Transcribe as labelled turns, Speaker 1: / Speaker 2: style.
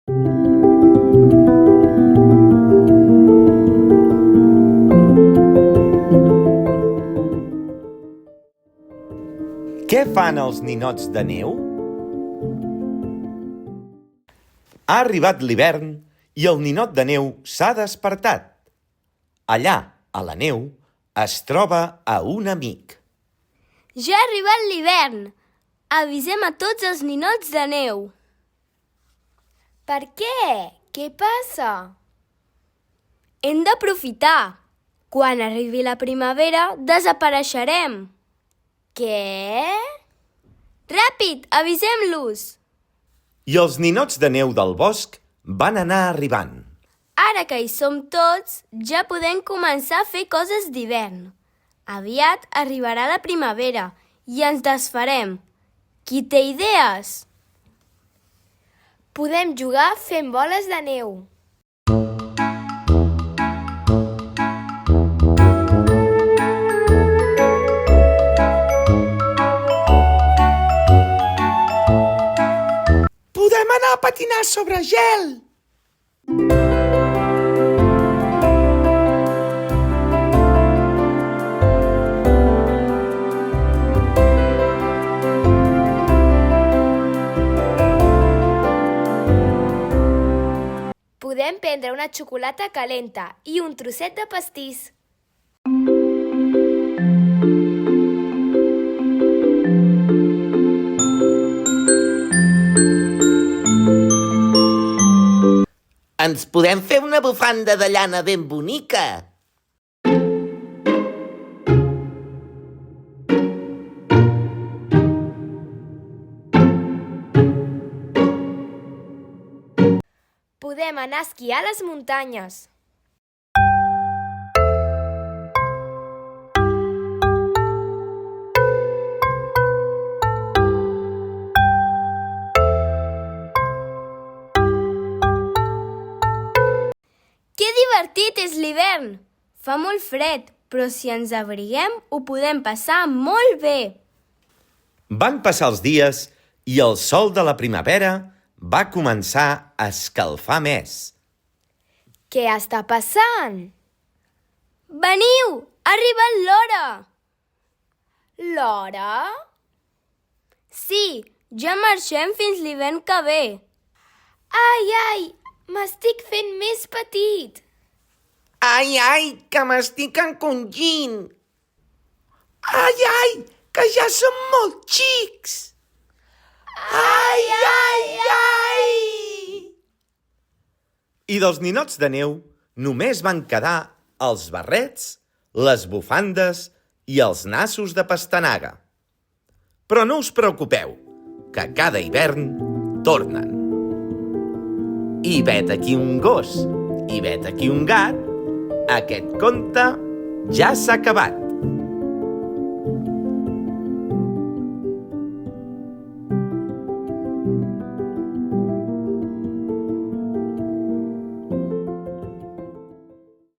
Speaker 1: Què fan els ninots de neu? Ha arribat l'hivern i el ninot de neu s'ha despertat. Allà, a la neu, es troba a un amic.
Speaker 2: Ja ha arribat l'hivern! Avisem a tots els ninots de neu.
Speaker 3: Per què? Què passa?
Speaker 2: Hem d'aprofitar. Quan arribi la primavera, desapareixerem.
Speaker 3: Què?
Speaker 2: Ràpid, avisem-los!
Speaker 1: I els ninots de neu del bosc van anar arribant.
Speaker 2: Ara que hi som tots, ja podem començar a fer coses d'hivern. Aviat arribarà la primavera i ens desfarem. Qui té idees?
Speaker 3: Podem jugar fent boles de neu.
Speaker 1: Podem anar a patinar sobre gel!
Speaker 3: Podem prendre una xocolata calenta i un trosset de pastís.
Speaker 4: Ens podem fer una bufanda de llana ben bonica.
Speaker 3: Podem anar a esquiar a les muntanyes.
Speaker 2: Que divertit és l'hivern! Fa molt fred, però si ens abriguem ho podem passar molt bé.
Speaker 1: Van passar els dies i el sol de la primavera va començar a escalfar més.
Speaker 3: Què està passant?
Speaker 2: Veniu! Ha arribat l'hora!
Speaker 3: L'hora?
Speaker 2: Sí, ja marxem fins l'hivern que ve.
Speaker 3: Ai, m'estic fent més petit.
Speaker 4: Ai, que m'estic encongint. Ai, que ja som molt xics. Ai!
Speaker 1: I dels ninots de neu només van quedar els barrets, les bufandes i els nassos de pastanaga. Però no us preocupeu, que cada hivern tornen. I vet aquí un gos, i vet aquí un gat, aquest conte ja s'ha acabat.